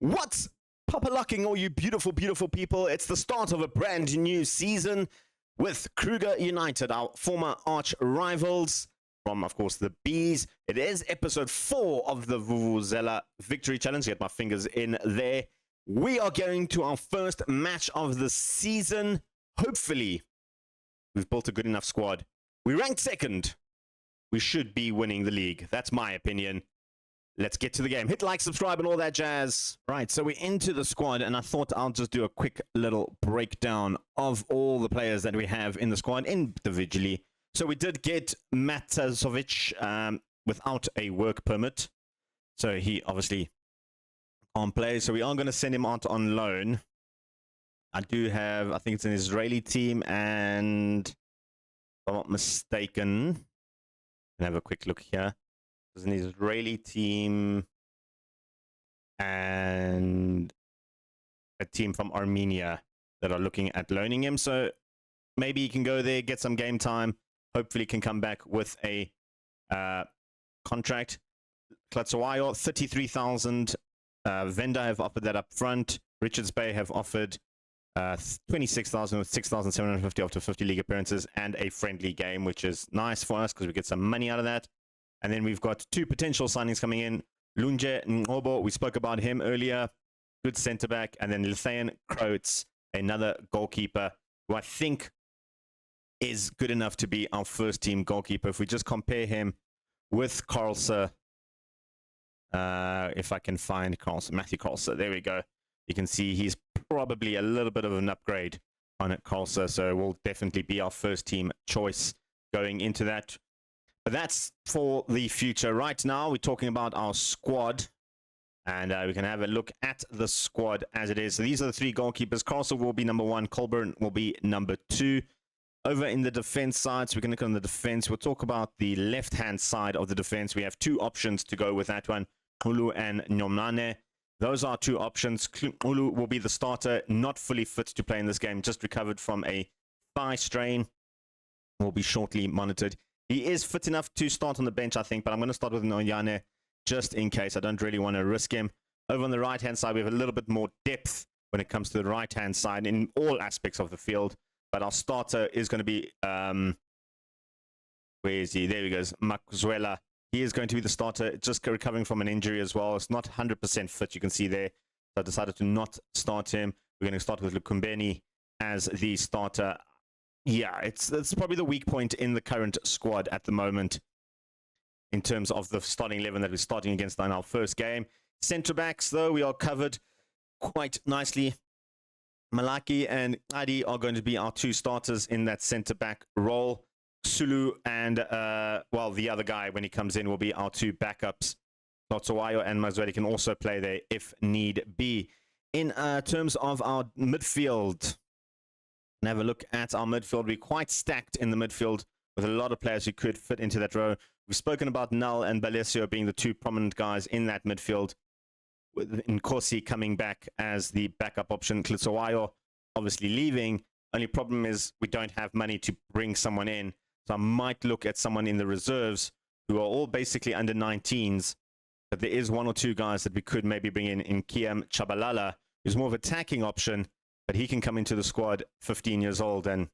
What's papa-locking, all you beautiful, beautiful people? It's the start of a brand new season with Kruger United, our former arch rivals from, of course, the Bees. It is episode 4 of the Vuvuzela Victory Challenge. Get my fingers in there. We are going to our first match of the season. Hopefully, we've built a good enough squad. We ranked second. We should be winning the league. That's my opinion. Let's get to the game. Hit like, subscribe, and all that jazz. Right, so we're into the squad, and I thought I'll just do a quick little breakdown of all the players that we have in the squad individually. So we did get Matazovic without a work permit. So he obviously can't play. So we are going to send him out on loan. I do have, I think it's an Israeli team, and if I'm not mistaken, I can have a quick look here. There's an Israeli team and a team from Armenia that are looking at loaning him. So maybe he can go there, get some game time. Hopefully can come back with a contract. Klatsowayo, 33,000. Venda have offered that up front. Richards Bay have offered 26,000 with 6,750 after 50 league appearances and a friendly game, which is nice for us because we get some money out of that. And then we've got two potential signings coming in. Lunje Ngobo, we spoke about him earlier. Good centre-back. And then Lithain Kroetz, another goalkeeper, who I think is good enough to be our first-team goalkeeper. If we just compare him with Carlser, if I can find Carlser, Matthew Carlser, there we go. You can see he's probably a little bit of an upgrade on it, Carlser, so will definitely be our first-team choice going into that. But that's for the future. Right now, we're talking about our squad. And we can have a look at the squad as it is. So these are the three goalkeepers. Carlson will be number 1. Colburn will be number 2. Over in the defense side, so we can look on the defense. We'll talk about the left-hand side of the defense. We have two options to go with that one. Ulu and Nyomnane. Those are two options. Ulu will be the starter, not fully fit to play in this game. Just recovered from a thigh strain. Will be shortly monitored. He is fit enough to start on the bench, I think, but I'm going to start with Noyane just in case. I don't really want to risk him. Over on the right-hand side, we have a little bit more depth when it comes to the right-hand side in all aspects of the field. But our starter is going to be, where is he? There he goes, Vuvuzela. He is going to be the starter, just recovering from an injury as well. It's not 100% fit, you can see there. So I decided to not start him. We're going to start with Lukumbeni as the starter. Yeah, it's probably the weak point in the current squad at the moment in terms of the starting 11 that we're starting against in our first game. Centre-backs, though, we are covered quite nicely. Malaki and Adi are going to be our two starters in that centre-back role. Sulu and, well, the other guy, when he comes in, will be our two backups. Lotsowayo and Mazwedi can also play there if need be. In terms of our midfield, and have a look at our midfield. We're quite stacked in the midfield with a lot of players who could fit into that row. We've spoken about Null and Balesio being the two prominent guys in that midfield, with Nkosi coming back as the backup option. Klitsowayo obviously leaving. Only problem is we don't have money to bring someone in. So I might look at someone in the reserves who are all basically under 19s. But there is one or two guys that we could maybe bring in Kiem Chabalala, who's more of an attacking option. But he can come into the squad 15 years old and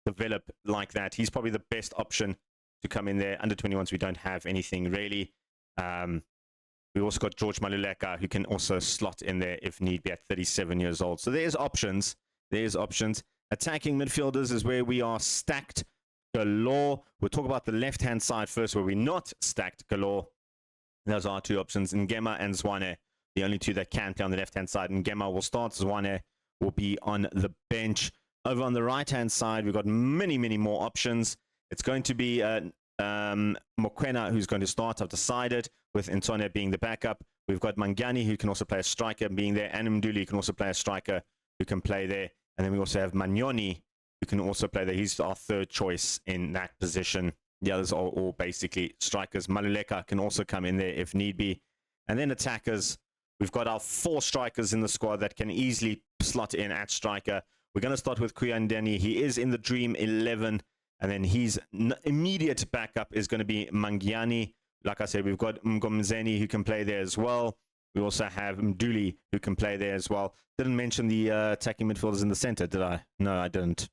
develop like that. He's probably the best option to come in there. Under 21s, we don't have anything really. We also got George Maluleka, who can also slot in there if need be at 37 years old. So there's options. There's options. Attacking midfielders is where we are stacked galore. We'll talk about the left-hand side first, where we're not stacked galore. Those are our two options, Ngema and Zwane. The only two that can play on the left-hand side. Ngema will start, Zwane will be on the bench. Over on the right-hand side, we've got many, many more options. It's going to be Mokwena who's going to start, I've decided, with Ntone being the backup. We've got Mangani, who can also play a striker, being there, and Mduli, who can also play a striker, who can play there. And then we also have Magnoni, who can also play there. He's our third choice in that position. The others are all basically strikers. Maluleka can also come in there if need be. And then attackers. We've got our 4 strikers in the squad that can easily slot in at striker. We're going to start with Kuyandeni. He is in the Dream 11. And then his immediate backup is going to be Mangiani. Like I said, we've got Mgomzeni who can play there as well. We also have Mduli, who can play there as well. Didn't mention the attacking midfielders in the center, did I? No, I didn't.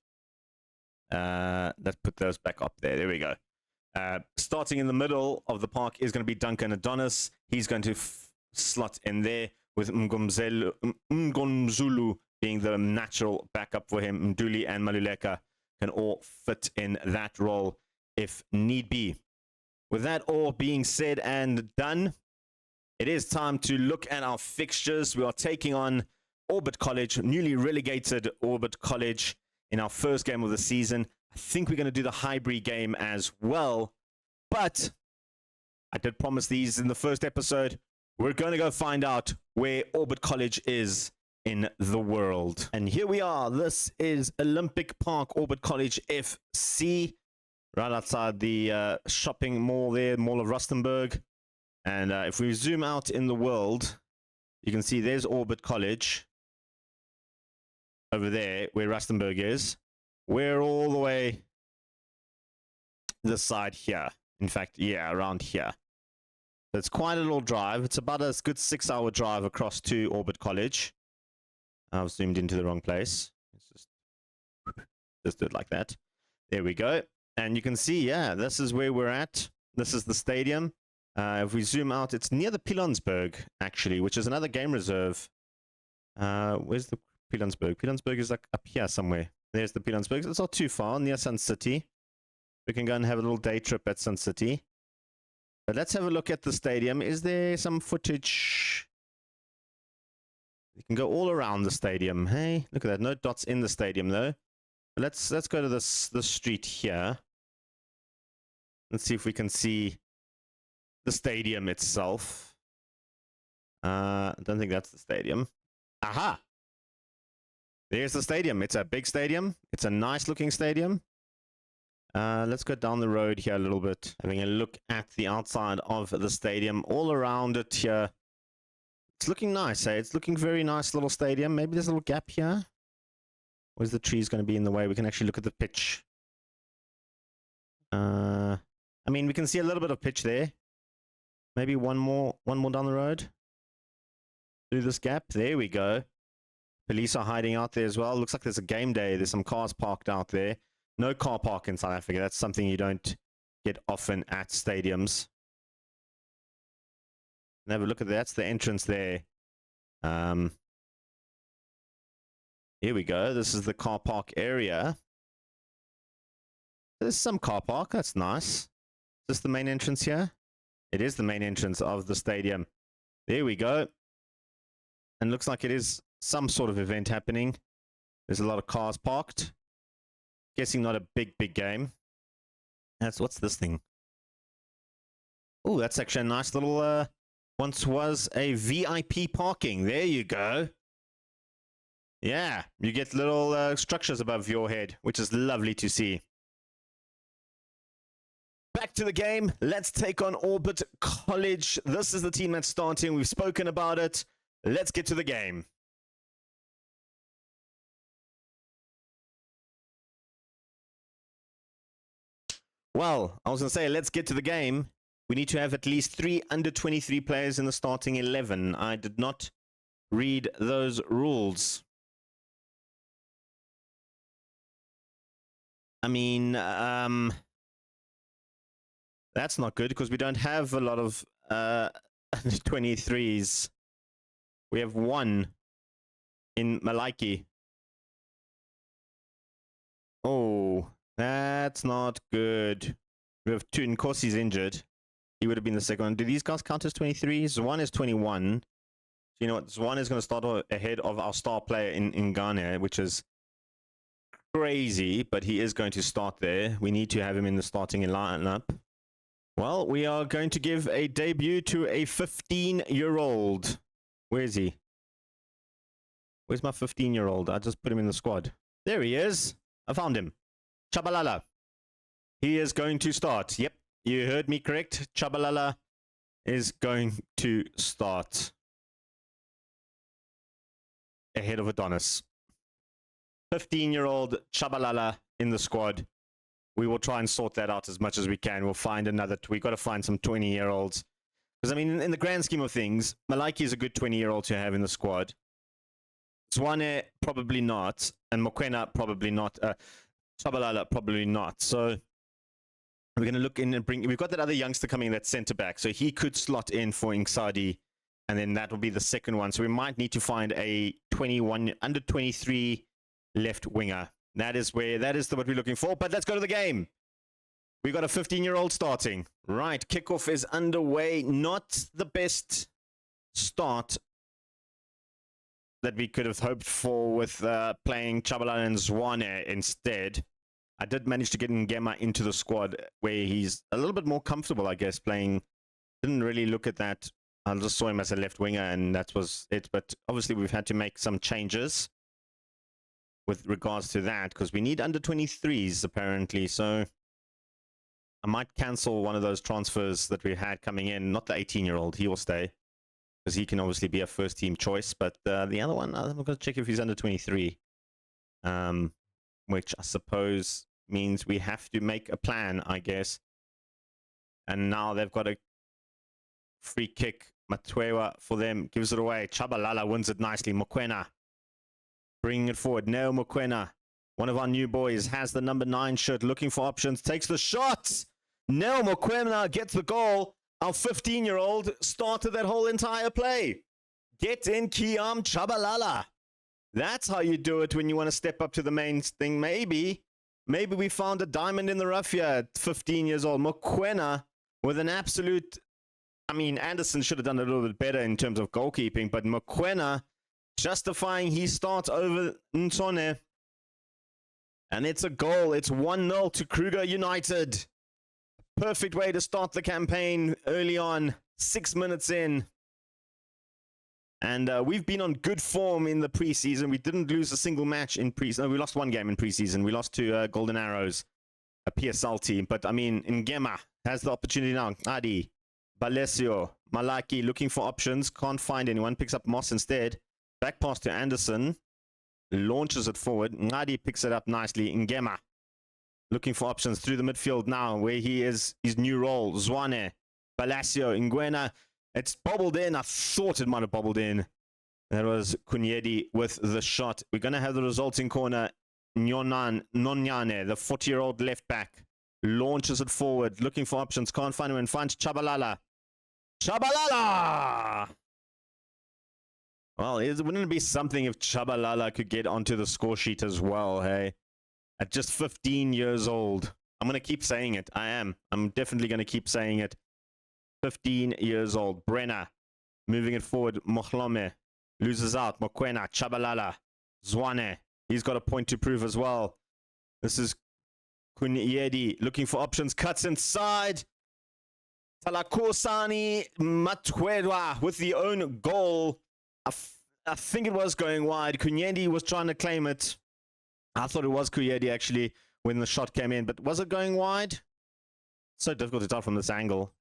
Let's put those back up there. There we go. Starting in the middle of the park is going to be Duncan Adonis. He's going to slot in there with Mngomzulu being the natural backup for him. Mduli and Maluleka can all fit in that role if need be. With that all being said and done, it is time to look at our fixtures. We are taking on Orbit College, newly relegated Orbit College, in our first game of the season. I think we're going to do the Highbury game as well. But I did promise these in the first episode. We're going to go find out where Orbit College is in the world. And here we are. This is Olympic Park, Orbit College FC. Right outside the shopping mall there, Mall of Rustenburg. And if we zoom out in the world, you can see there's Orbit College. Over there, where Rustenburg is. We're all the way this side here. In fact, yeah, around here. So it's quite a little drive. It's about a good 6-hour drive across to Orbit College. I've zoomed into the wrong place. Let's just do it like that. There we go. And you can see, yeah, this is where we're at. This is the stadium. If we zoom out, it's near the Pilansberg, actually, which is another game reserve. Where's the Pilansberg? Pilansberg is like up here somewhere. There's the Pilansberg. It's not too far, near Sun City. We can go and have a little day trip at Sun City. But let's have a look at the stadium. Is there some footage? You can go all around the stadium. Hey, look at that. No dots in the stadium, though. But let's go to this street here. Let's see if we can see the stadium itself. I don't think that's the stadium. Aha! There's the stadium. It's a big stadium. It's a nice looking stadium. Let's go down the road here a little bit. Having a look at the outside of the stadium. All around it here. It's looking nice, eh? It's looking very nice little stadium. Maybe there's a little gap here. Where's the trees going to be in the way? We can actually look at the pitch. I mean, we can see a little bit of pitch there. Maybe one more down the road. Through this gap. There we go. Police are hiding out there as well. Looks like there's a game day. There's some cars parked out there. No car park in South Africa. That's something you don't get often at stadiums. And have a look at that. That's the entrance there. Here we go. This is the car park area. There's some car park. That's nice. Is this the main entrance here? It is the main entrance of the stadium. There we go. And looks like it is some sort of event happening. There's a lot of cars parked. Guessing not a big game. What's this thing? Oh, that's actually a nice little, once was a VIP parking. There you go. Yeah, you get little structures above your head, which is lovely to see. Back to the game. Let's take on Orbit College. This is the team that's starting. We've spoken about it. Let's get to the game. Well, I was going to say, let's get to the game. We need to have at least 3 under-23 players in the starting 11. I did not read those rules. I mean, that's not good because we don't have a lot of under-23s. We have 1 in Malaiki. Oh, that's not good. We have 2. And of course, he's injured. He would have been the second one. Do these guys count as 23s? One is 21. So you know what? Zwan is going to start ahead of our star player in Ghana, which is crazy, but he is going to start there. We need to have him in the starting lineup. Well, we are going to give a debut to a 15-year-old. Where is he? Where's my 15-year-old? I just put him in the squad. There he is. I found him. Chabalala. He is going to start. Yep, you heard me correct. Chabalala is going to start ahead of Adonis. 15-year-old Chabalala in the squad. We will try and sort that out as much as we can. We'll find another. We've got to find some 20-year-olds. Because, I mean, in the grand scheme of things, Malaiki is a good 20-year-old to have in the squad. Zwane, probably not. And Mokoena, probably not. Shabalala, probably not. So we're going to look in and bring... We've got that other youngster coming, that centre-back. So he could slot in for Ingsadi. And then that will be the second one. So we might need to find a 21, under 23 left winger. That is what we're looking for. But let's go to the game. We got a 15-year-old starting. Right, kickoff is underway. Not the best start that we could have hoped for with playing Chabalala and Zwane instead. I did manage to get Ngema into the squad where he's a little bit more comfortable, I guess, playing. Didn't really look at that. I just saw him as a left winger, and that was it. But obviously, we've had to make some changes with regards to that because we need under 23s, apparently. So I might cancel one of those transfers that we had coming in. Not the 18-year-old. He will stay because he can obviously be a first-team choice. But the other one, I'm going to check if he's under 23, which I suppose means we have to make a plan, I guess. And now they've got a free kick. Matwewa for them gives it away. Chabalala wins it nicely. Mokoena bringing it forward. Neo Mokoena, one of our new boys, has the number 9 shirt, looking for options, takes the shot. Neo Mokoena gets the goal. Our 15-year-old started that whole entire play. Get in, Kiam Chabalala. That's how you do it when you want to step up to the main thing. Maybe we found a diamond in the rough here at 15 years old. Mokoena with an absolute... I mean, Anderson should have done a little bit better in terms of goalkeeping, but Mokoena justifying his start over Ntone. And it's a goal. It's 1-0 to Kruger United. Perfect way to start the campaign early on, 6 minutes in. And we've been on good form in the preseason. We didn't lose a single match in preseason. No, we lost one game in preseason. We lost to Golden Arrows, a PSL team. But, I mean, Ngema has the opportunity now. Adi. Balesio, Malaki looking for options, can't find anyone, picks up Moss instead. Back pass to Anderson, launches it forward. Ngadi picks it up nicely. Ngema looking for options through the midfield now, where he is his new role. Zwane, Balesio, Nguena. It's bobbled in. I thought it might have bobbled in. That was Kunyedi with the shot. We're going to have the resulting corner. Nonyane, the 40-year-old left back, launches it forward, looking for options, can't find anyone, finds Chabalala. Chabalala! Well, wouldn't it be something if Chabalala could get onto the score sheet as well, hey? At just 15 years old. I'm going to keep saying it. I am. I'm definitely going to keep saying it. 15 years old. Brenner moving it forward. Mohlome loses out. Mokoena, Chabalala, Zwane. He's got a point to prove as well. This is Kunyedi looking for options, cuts inside. Talakosani Matwedwa with the own goal. I think it was going wide. Kunyedi was trying to claim it. I thought it was Kunyedi actually when the shot came in, but was it going wide? So difficult to tell from this angle.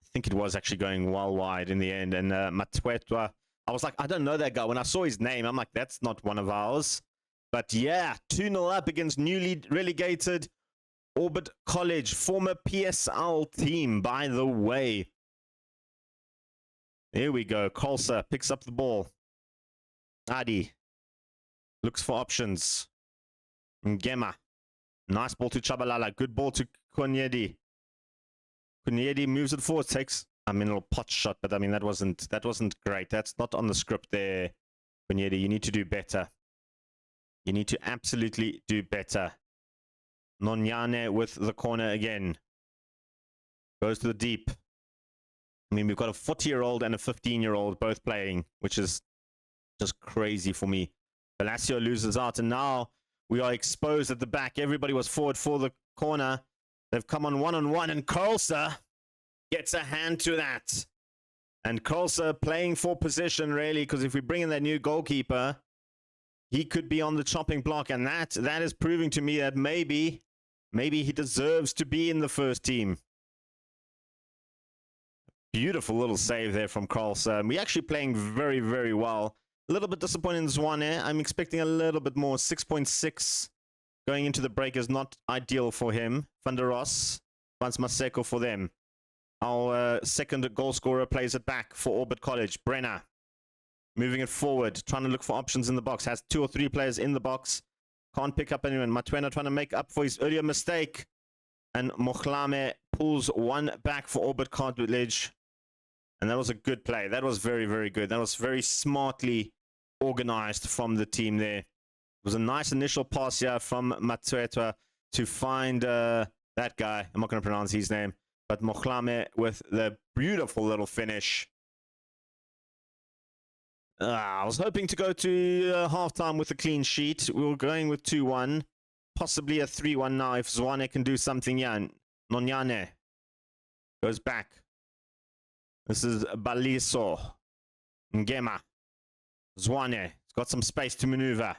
I think it was actually going well wide in the end. And Matwedwa, I was like, I don't know that guy. When I saw his name, I'm like, that's not one of ours. But yeah, 2-0 up against newly relegated Orbit College, former PSL team, by the way. There we go. Kolsa picks up the ball. Adi looks for options. Ngema. Nice ball to Chabalala. Good ball to Kunyedi. Kunyedi moves it forward. Takes, I mean, a little pot shot, but I mean, that wasn't great. That's not on the script there, Kunyedi. You need to do better. You need to absolutely do better. Nonyane with the corner again. Goes to the deep. I mean, we've got a 40-year-old and a 15-year-old both playing, which is just crazy for me. Palacio loses out, and now we are exposed at the back. Everybody was forward for the corner. They've come on one-on-one, and Kolsa gets a hand to that. And Kolsa playing for position, really, because if we bring in that new goalkeeper, he could be on the chopping block, and that is proving to me that maybe he deserves to be in the first team. Beautiful little save there from Kolsa. We're actually playing very, very well. A little bit disappointing in Zwane. I'm expecting a little bit more. 6.6 going into the break is not ideal for him. Van der Ross Finds Maseko for them. Our second goal scorer plays it back for Orbit College. Brenner. Moving it forward. Trying to look for options in the box. Has 2 or 3 players in the box. Can't pick up anyone. Matwena trying to make up for his earlier mistake. And Mokhlame pulls one back for Orbit College. And that was a good play. That was very, very good. That was very smartly organized from the team there. It was a nice initial pass here from Matwetwa to find that guy. I'm not going to pronounce his name. But Mokhlame with the beautiful little finish. I was hoping to go to halftime with a clean sheet. We were going with 2-1. Possibly a 3-1 now if Zwane can do something. Yeah, Nonyane goes back. This is Baliso. Ngema. Zwane. He's got some space to maneuver.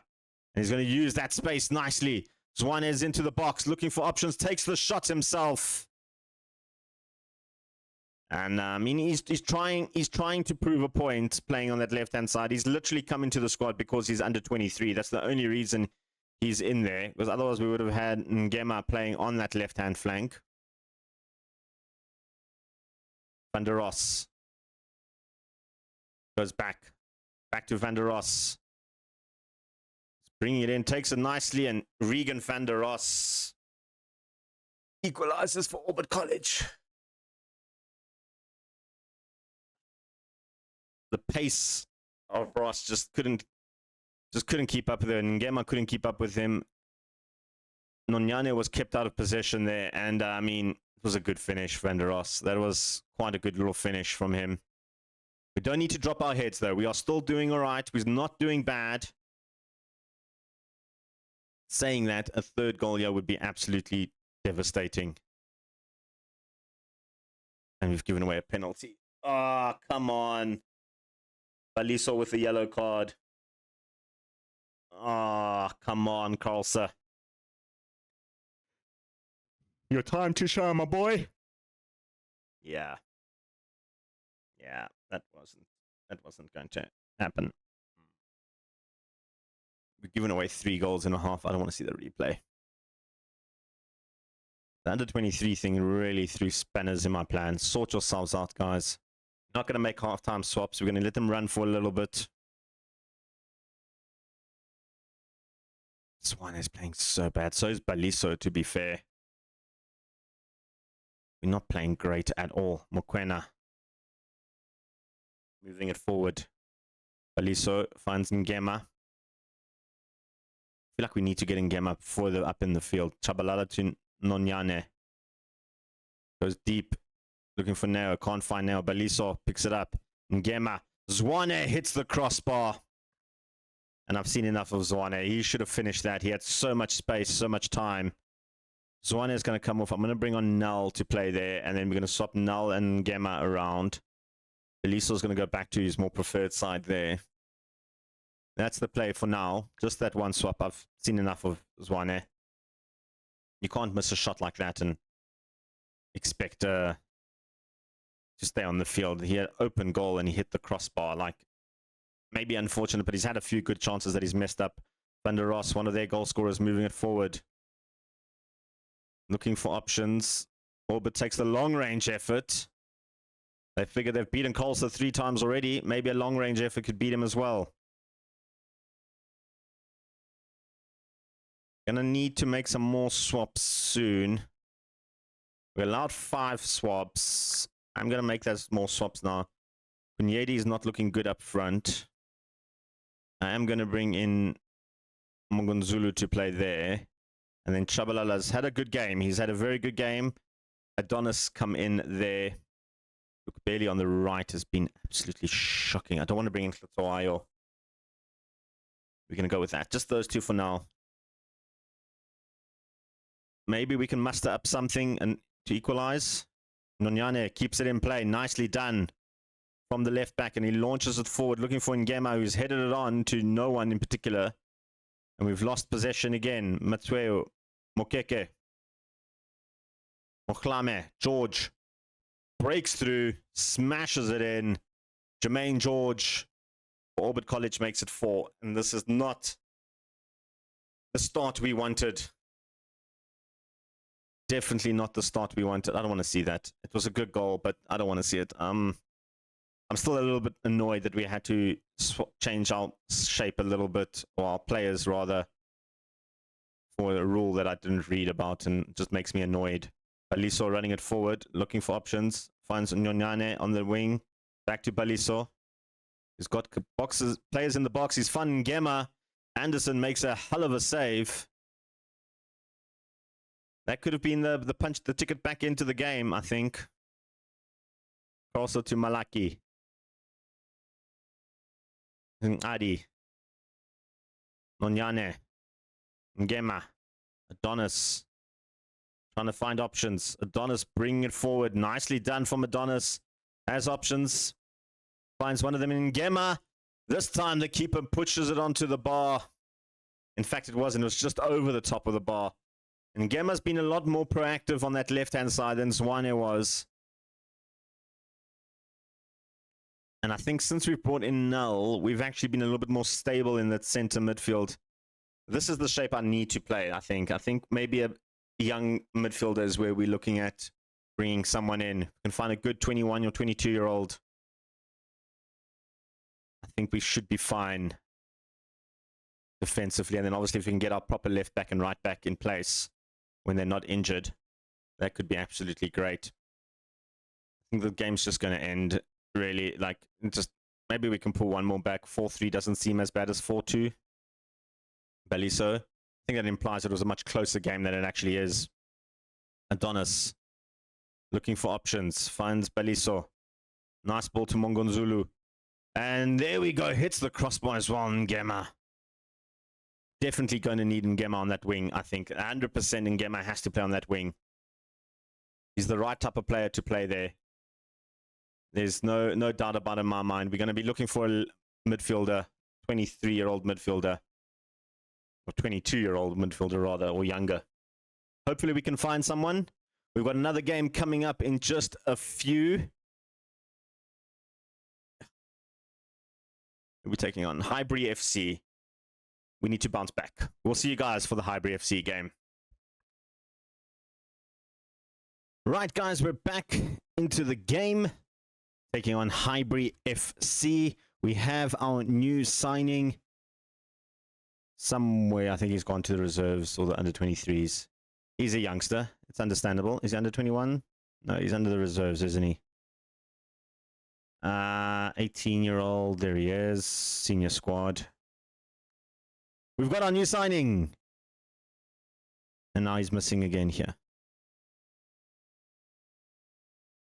And he's going to use that space nicely. Zwane is into the box, looking for options. Takes the shot himself. And I mean, he's trying to prove a point playing on that left-hand side. He's literally come into the squad because he's under 23. That's the only reason he's in there. Because otherwise we would have had Ngema playing on that left-hand flank. Van der Ross goes back to Van der Ross. Bringing it in, takes it nicely, and Regan van der Ross equalizes for Orbit College. The pace of Ross just couldn't keep up with him. Ngema couldn't keep up with him. Nonyane was kept out of possession there, and I mean, it was a good finish, Van der Ross. That was quite a good little finish from him. We don't need to drop our heads, though. We are still doing all right. We're not doing bad. Saying that, a third goal here would be absolutely devastating. And we've given away a penalty. Oh, come on. Baliso with the yellow card. Oh, come on, Carlsa. Your time to shine, my boy. Yeah. Yeah, that wasn't going to happen. We've given away 3 goals and a half. I don't want to see the replay. The under 23 thing really threw spanners in my plans. Sort yourselves out, guys. Not going to make halftime swaps. We're going to let them run for a little bit. Swan is playing so bad. So is Baliso, to be fair. We're not playing great at all. Mokwena. Moving it forward. Baliso finds Ngema. I feel like we need to get Ngema further up in the field. Chabalala to Nonyane. Goes deep. Looking for Neo. Can't find Neo. Baliso picks it up. Ngema. Zwane hits the crossbar. And I've seen enough of Zwane. He should have finished that. He had so much space, so much time. Zwane is going to come off. I'm going to bring on Null to play there. And then we're going to swap Null and Ngema around. Baliso is going to go back to his more preferred side there. That's the play for now. Just that one swap. I've seen enough of Zwane. You can't miss a shot like that and expect to stay on the field. He had open goal and he hit the crossbar. Like, maybe unfortunate, but he's had a few good chances that he's messed up. Van der Ross, one of their goal scorers, moving it forward. Looking for options. Orbit takes the long-range effort. They figure they've beaten Colsa 3 times already. Maybe a long-range effort could beat him as well. Gonna need to make some more swaps soon. We're allowed 5 swaps. I'm gonna make those more swaps now. Kunyedi is not looking good up front. I am gonna bring in Mugunzulu to play there. And then Chabalala's had a good game. He's had a very good game. Adonis come in there. Look, Bailey on the right has been absolutely shocking. I don't want to bring in Klatoayo. We're going to go with that. Just those 2 for now. Maybe we can muster up something and to equalize. Nonyane keeps it in play. Nicely done from the left back. And he launches it forward, looking for Ngema, who's headed it on to no one in particular. And we've lost possession again. Matsueo, Mokeke, Mokhlame, George. Breaks through, smashes it in. Jermaine George for Orbit College makes it 4. And this is not the start we wanted. definitely not the start we wanted. I don't want to see that. It was a good goal, but I don't want to see it. I'm still a little bit annoyed that we had to change our shape a little bit, or our players rather, for a rule that I didn't read about, and just makes me annoyed. Baliso running it forward, looking for options. Finds Nyonyane on the wing. Back to Baliso. He's got players in the box. He's fun. Ngema. Anderson makes a hell of a save. That could have been the punch, the ticket back into the game, I think. Also to Malaki. Adi. Nonyane. Ngema. Adonis. Trying to find options. Adonis bringing it forward. Nicely done from Adonis. Has options. Finds one of them in Ngema. This time the keeper pushes it onto the bar. In fact, it wasn't. It was just over the top of the bar. And Ngema's been a lot more proactive on that left-hand side than Zwane was. And I think since we've brought in Null, we've actually been a little bit more stable in that center midfield. This is the shape I need to play, I think. I think maybe a young midfielder is where we're looking at bringing someone in. We can find a good 21 or 22-year-old. I think we should be fine defensively. And then obviously if we can get our proper left back and right back in place when they're not injured, that could be absolutely great. I think the game's just going to end, really. Like, just maybe we can pull one more back. 4-3 doesn't seem as bad as 4-2. Baliso. I think that implies it was a much closer game than it actually is. Adonis looking for options. Finds Baliso. Nice ball to Mongonzulu. And there we go. Hits the crossbar as well. Ngema. Definitely going to need Ngema on that wing, I think. 100% Ngema has to play on that wing. He's the right type of player to play there. There's no doubt about it in my mind. We're going to be looking for a midfielder, 23-year-old midfielder. Or 22-year-old midfielder, rather, or younger. Hopefully we can find someone. We've got another game coming up in just a few. We're taking on Highbury FC. We need to bounce back. We'll see you guys for the Highbury FC game. Right, guys, we're back into the game. Taking on Highbury FC. We have our new signing. Somewhere, I think he's gone to the reserves or the under-23s. He's a youngster. It's understandable. Is he under 21? No, he's under the reserves, isn't he? 18-year-old. There he is. Senior squad. We've got our new signing. And now he's missing again here.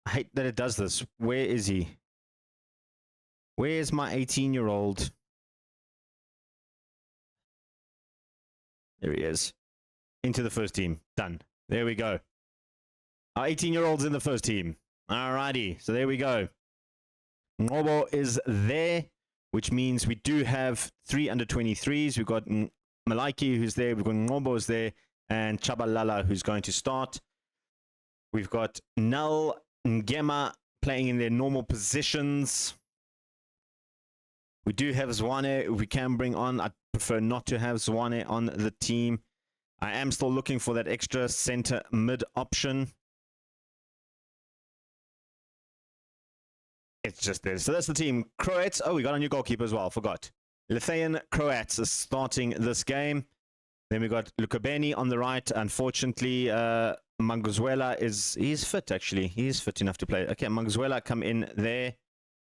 I hate that it does this. Where is he? Where is my 18-year-old? There he is. Into the first team. Done. There we go. Our 18-year-old's in the first team. Alrighty. So there we go. Ngobo is there, which means we do have 3 under-23s. We've got Malaki, who's there. We've got Ngobo's there. And Chabalala, who's going to start. We've got Null, Ngema playing in their normal positions. We do have Zwane, if we can bring on. I prefer not to have Zwane on the team. I am still looking for that extra center mid option. It's just there. So that's the team. Croats. Oh, we got a new goalkeeper as well. Forgot. Lithuanian Croats is starting this game. Then we got Lukabeni on the right. Unfortunately, Manguzuela he's fit, actually. He's fit enough to play. Okay, Manguzuela come in there.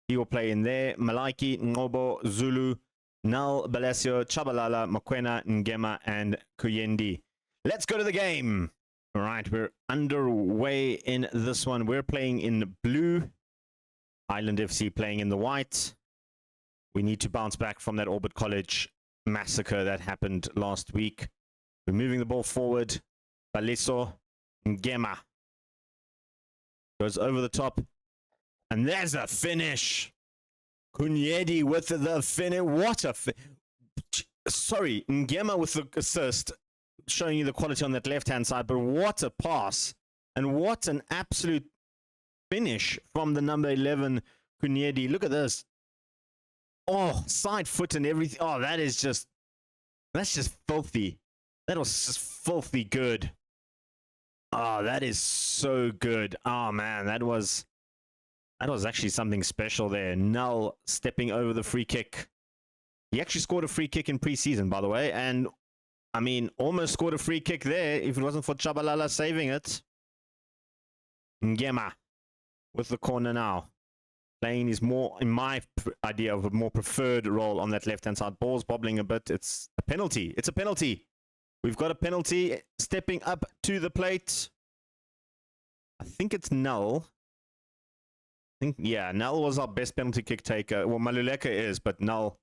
He will play in there. Malaiki, Ngobo, Zulu, Null, Balesio, Chabalala, Mokwena, Ngema, and Kuyendi. Let's go to the game. All right, we're underway in this one. We're playing in blue. Island FC playing in the white. We need to bounce back from that Orbit College massacre that happened last week. We're moving the ball forward. Baliso, Ngema goes over the top. And there's a finish. Kunyedi with the finish. What a sorry, Ngema with the assist, showing you the quality on that left-hand side. But what a pass. And what an absolute finish from the number 11, Kunyedi. Look at this. Oh, side foot and everything. Oh, that's just filthy. That was just filthy good. Oh, that is so good. Oh man, that was actually something special there. Null stepping over the free kick. He actually scored a free kick in preseason, by the way, and I mean, almost scored a free kick there if it wasn't for Chabalala saving it. Ngema with the corner now. Playing is more, in my idea of a more preferred role on that left-hand side. Ball's bobbling a bit. It's a penalty. It's a penalty. We've got a penalty. Stepping up to the plate. I think it's Null. Yeah, Null was our best penalty kick taker. Well, Maluleka is, but Null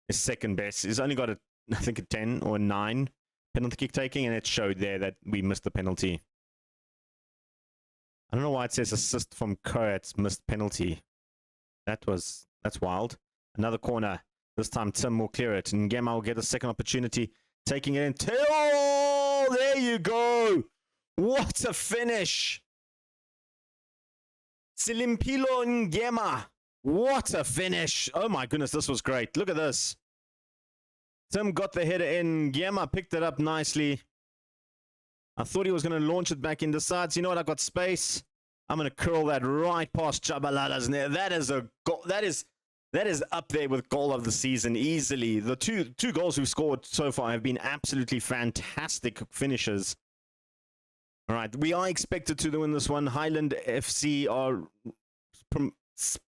is second best. He's only got I think a 10 or a 9 penalty kick taking, and it showed there that we missed the penalty. I don't know why it says assist from Coates, missed penalty. That's wild. Another corner. This time Tim will clear it, and Ngema will get a second opportunity. Taking it in. Oh, there you go. What a finish. Silimpilo Ngema. What a finish. Oh my goodness, this was great. Look at this. Tim got the header in. Ngema picked it up nicely. I thought he was going to launch it back in. Decides, you know what, I've got space. I'm going to curl that right past Chabalala's net. That is a goal. That is up there with goal of the season easily. The two goals we've scored so far have been absolutely fantastic finishes. All right, we are expected to win this one. Highland FC are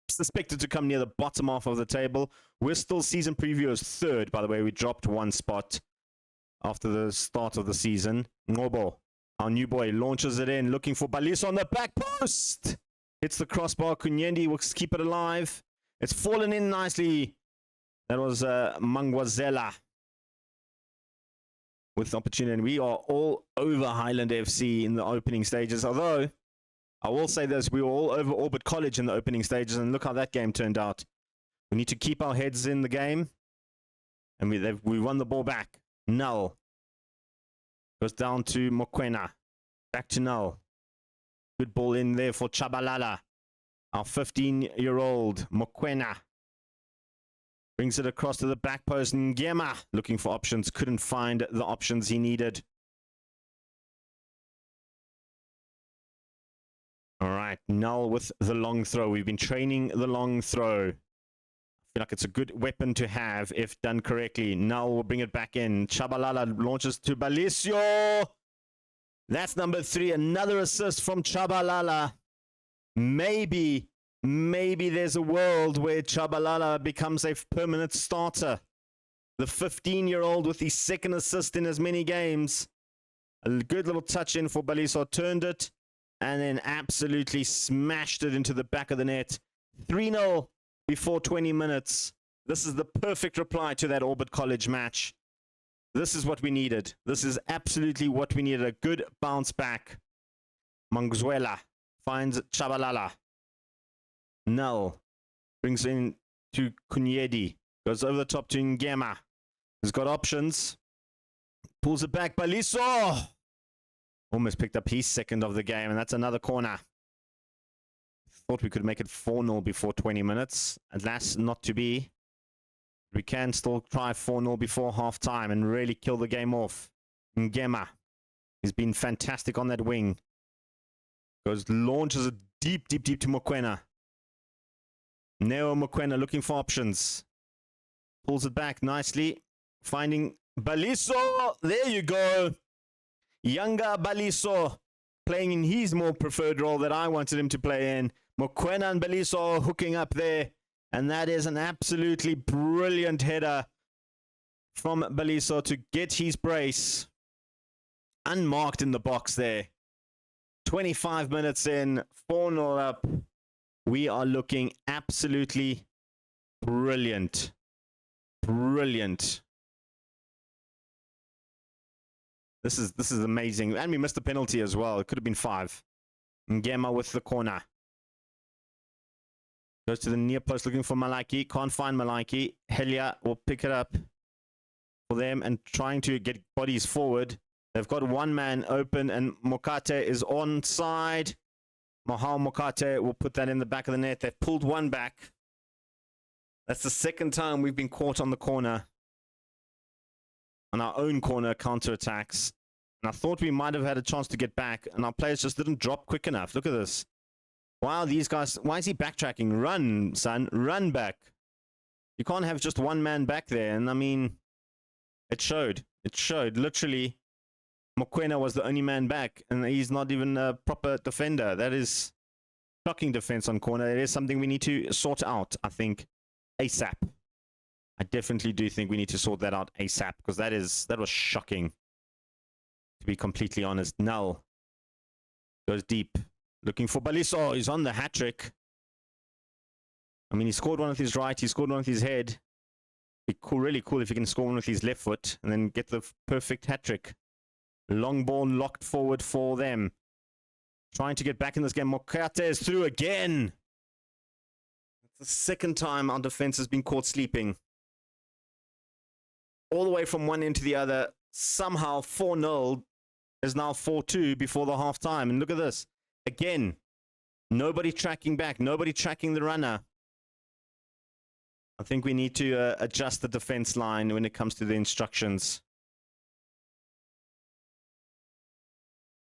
suspected to come near the bottom half of the table. We're still season preview as third, by the way. We dropped one spot after the start of the season. Ngobo, our new boy, launches it in, looking for Baliso on the back post. Hits the crossbar. Kunyendi will keep it alive. It's fallen in nicely. That was Vuvuzela with opportunity. And we are all over Highland FC in the opening stages. Although, I will say this, we were all over Orbit College in the opening stages, and look how that game turned out. We need to keep our heads in the game. And we won the ball back. Null goes down to Mokwena. Back to Null. Good ball in there for Chabalala. Our 15-year-old Mokwena brings it across to the back post. Ngema looking for options. Couldn't find the options he needed. All right, Null with the long throw. We've been training the long throw. I feel like it's a good weapon to have if done correctly. Null will bring it back in. Chabalala launches to Balisio. That's number 3. Another assist from Chabalala. Maybe there's a world where Chabalala becomes a permanent starter. The 15-year-old with his second assist in as many games. A good little touch in for Balisio. Turned it and then absolutely smashed it into the back of the net. 3-0 before 20 minutes. This is the perfect reply to that Orbit College match. This is what we needed. This is absolutely what we needed. A good bounce back. Vuvuzela finds Chabalala. Null brings in to Kunyedi. Goes over the top to Ngema. He's got options. Pulls it back. Baliso almost picked up his second of the game, and that's another corner. Thought we could make it 4-0 before 20 minutes. Alas, not to be. We can still try 4-0 before half-time and really kill the game off. Ngema. He's been fantastic on that wing. Launches it deep to Mokwena. Neo Mokwena looking for options. Pulls it back nicely. Finding Baliso. There you go. Younger Baliso playing in his more preferred role that I wanted him to play in. Mokwena and Baliso are hooking up there. And that is an absolutely brilliant header from Baliso to get his brace. Unmarked in the box there. 25 minutes in, 4-0 up. We are looking absolutely brilliant. Brilliant. This is amazing. And we missed the penalty as well. It could have been 5. Ngema with the corner. Goes to the near post looking for Malaki. Can't find Malaki. Helia will pick it up for them and trying to get bodies forward. They've got one man open and Mokate is onside. Mahal Mokate will put that in the back of the net. They've pulled one back. That's the second time we've been caught on the corner. On our own corner counter-attacks. And I thought we might have had a chance to get back, and our players just didn't drop quick enough. Look at this. Wow, these guys, why is he backtracking? Run, son, run back. You can't have just one man back there. And I mean, it showed. It showed. Literally, Mokoena was the only man back, and he's not even a proper defender. That is shocking defense on corner. It is something we need to sort out, I think, ASAP. I definitely do think we need to sort that out ASAP, because that was shocking, to be completely honest. Null goes deep, looking for Baliso. He's on the hat trick. I mean, he scored one with his right, he scored one with his head. Be cool, really cool if he can score one with his left foot and then get the perfect hat trick. Long ball locked forward for them. Trying to get back in this game. Mokate is through again. It's the second time our defense has been caught sleeping. All the way from one end to the other. Somehow 4-0 is now 4-2 before the half time. And look at this. Again, nobody tracking back. Nobody tracking the runner. I think we need to adjust the defense line when it comes to the instructions.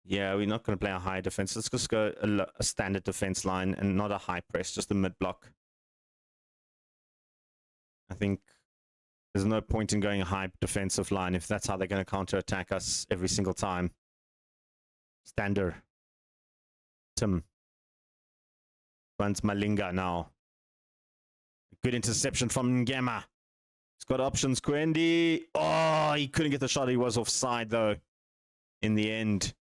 Yeah, we're not going to play a high defense. Let's just go a standard defense line and not a high press, just a mid block. I think there's no point in going a high defensive line if that's how they're going to counter-attack us every single time. Stander. Tim. Runs Malinga now. Good interception from Ngema. He's got options. Kwendi. Oh, he couldn't get the shot. He was offside, though, in the end.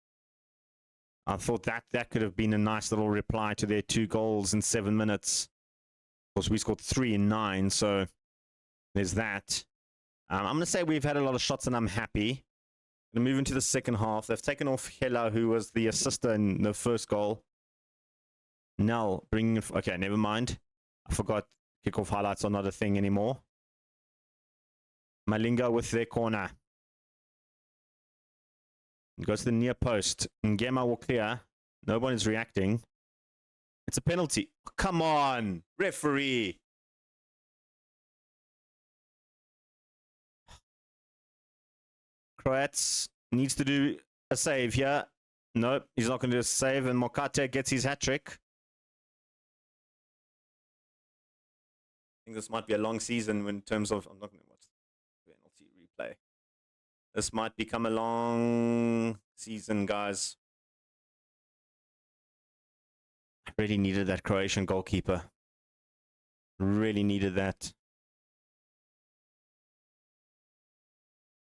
I thought that could have been a nice little reply to their 2 goals in 7 minutes. Of course, we scored 3 in 9, so there's that. I'm going to say we've had a lot of shots, and I'm happy. Going to move into the second half. They've taken off Hela, who was the assister in the first goal. Null bringing... Okay, never mind. I forgot. Kickoff highlights are not a thing anymore. Malinga with their corner. Goes to the near post. Ngema will clear. No one is reacting. It's a penalty. Oh, come on, referee. Croats needs to do a save here. Nope, he's not going to do a save. And Mokate gets his hat trick. I think this might be a long season in terms of... I'm not going to watch the penalty replay. This might become a long season, guys. I really needed that Croatian goalkeeper. Really needed that.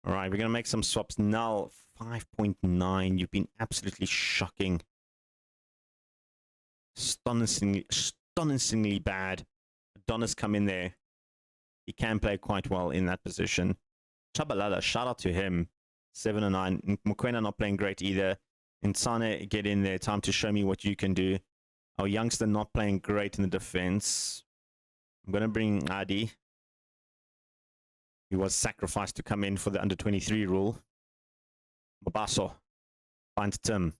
All right, we're going to make some swaps. Null, 5.9. You've been absolutely shocking. Astonishingly bad. Adonis come in there. He can play quite well in that position. Chabalala, shout out to him. 7 and 9. Mokoena not playing great either. Insane, get in there. Time to show me what you can do. Our youngster not playing great in the defense. I'm going to bring Adi. He was sacrificed to come in for the under-23 rule. Babaso. Finds Tim.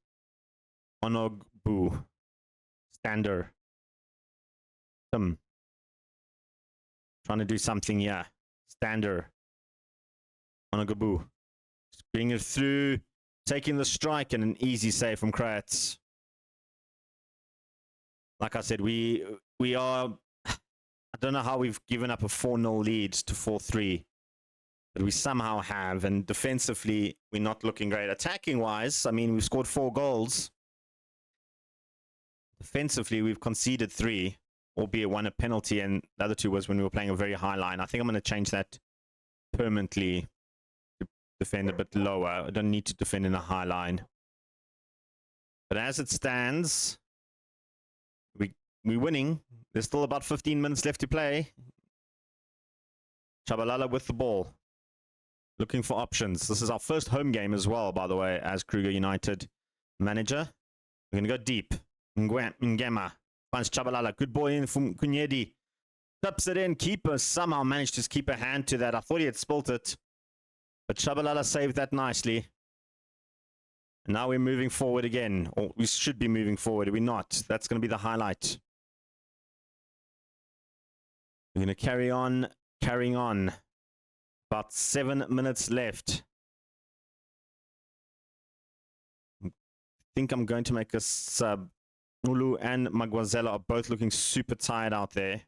Onogbu. Stander. Tim. Trying to do something here. Stander. Onogbu. Bring it through. Taking the strike and an easy save from Kratz. Like I said, we are... I don't know how we've given up a 4-0 lead to 4-3. But we somehow have. And defensively, we're not looking great. Attacking-wise, I mean, we've scored 4 goals. Defensively, we've conceded 3. Albeit 1 a penalty, and the other 2 was when we were playing a very high line. I think I'm going to change that permanently to defend a bit lower. I don't need to defend in a high line. But as it stands, we're winning. There's still about 15 minutes left to play. Chabalala with the ball. Looking for options. This is our first home game as well, by the way, as Kruger United manager. We're going to go deep. Ngema. Finds Chabalala. Good ball in from Kunyedi. Tips it in. Keeper somehow managed to keep a hand to that. I thought he had spilt it. But Chabalala saved that nicely. And now we're moving forward again. Or we should be moving forward. We're not. That's going to be the highlight. We're going to carry on. Carrying on. About 7 minutes left. think I'm going to make a sub. Ulu and Vuvuzela are both looking super tired out there.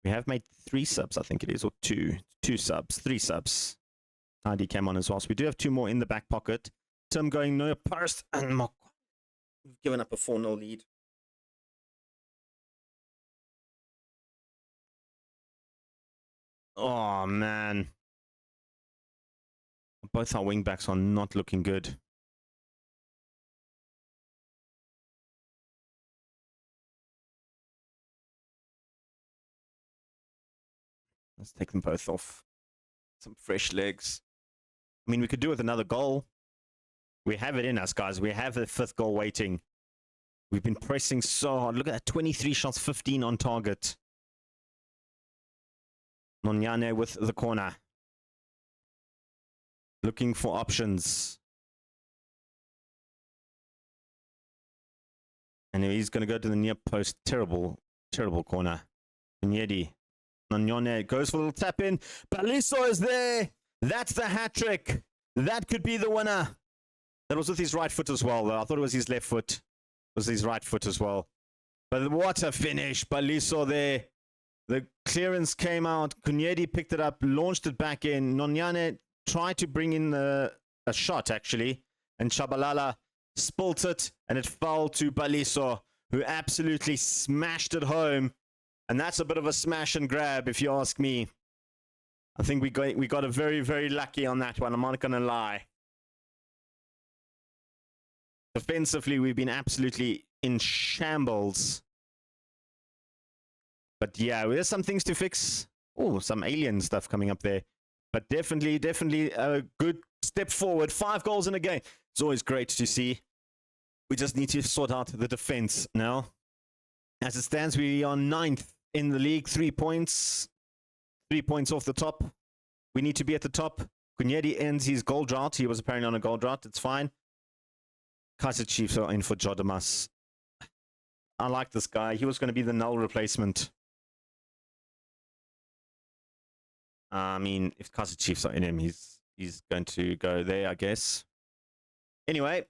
We have made 3 subs, I think it is, or 2 subs, 3 subs. ID came on as well. So we do have 2 more in the back pocket. Tim going no post and Mok. We've given up a 4-0 lead. Oh, man. Both our wing backs are not looking good. Let's take them both off. Some fresh legs. I mean, we could do with another goal. We have it in us, guys. We have the 5th goal waiting. We've been pressing so hard. Look at that. 23 shots, 15 on target. Nonyane with the corner. Looking for options. And he's going to go to the near post. Terrible, terrible corner. Nyedi. Nonyane goes for a little tap in. Baliso is there. That's the hat trick. That could be the winner. That was with his right foot as well, though. I thought it was his left foot. It was his right foot as well. But what a finish. Baliso there. The clearance came out. Kunyedi picked it up, launched it back in. Nonyane tried to bring in a shot, actually. And Chabalala spilt it, and it fell to Baliso, who absolutely smashed it home. And that's a bit of a smash and grab, if you ask me. I think we got a very, very lucky on that one. I'm not going to lie. Defensively, we've been absolutely in shambles. But yeah, there's some things to fix. Oh, some alien stuff coming up there. But definitely a good step forward. 5 goals in a game. It's always great to see. We just need to sort out the defense now. As it stands, we are 9th in the league. 3 points. 3 points off the top. We need to be at the top. Kunyedi ends his goal drought. He was apparently on a goal drought. It's fine. Kaiser Chiefs are in for Jodamas. I like this guy. He was going to be the null replacement. I mean, if Kaiser Chiefs are in him, he's going to go there, I guess. Anyway,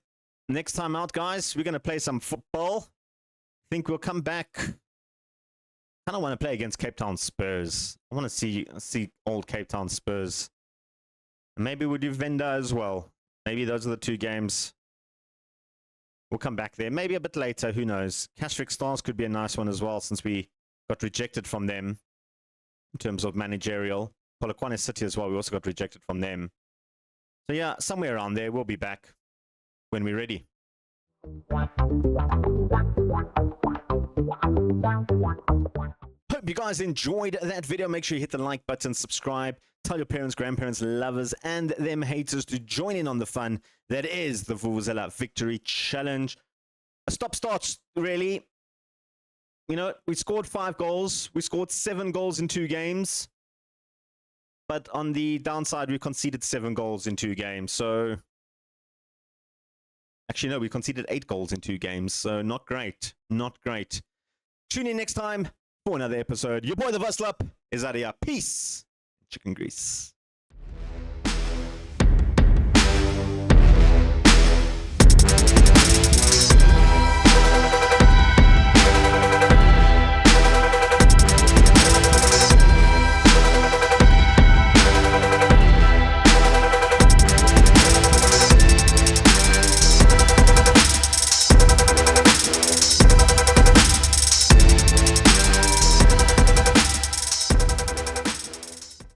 next time out, guys, we're going to play some football. I think we'll come back. Kind of want to play against Cape Town Spurs. I want to see old Cape Town Spurs. And maybe we'll do Venda as well. Maybe those are the 2 games. We'll come back there. Maybe a bit later. Who knows? Cashrick Stars could be a nice one as well, since we got rejected from them in terms of managerial. Polokwane City as well. We also got rejected from them. So yeah, somewhere around there. We'll be back when we're ready. Hope you guys enjoyed that video. Make sure you hit the like button, subscribe, tell your parents, grandparents, lovers, and them haters to join in on the fun that is the Vuvuzela Victory Challenge. A stop-start, really. You know, we scored 5 goals. We scored 7 goals in 2 games. But on the downside, we conceded 7 goals in 2 games. So, actually, no, we conceded 8 goals in 2 games. So, not great. Not great. Tune in next time for another episode. Your boy, the Vuslap, is out of here. Peace. Chicken grease.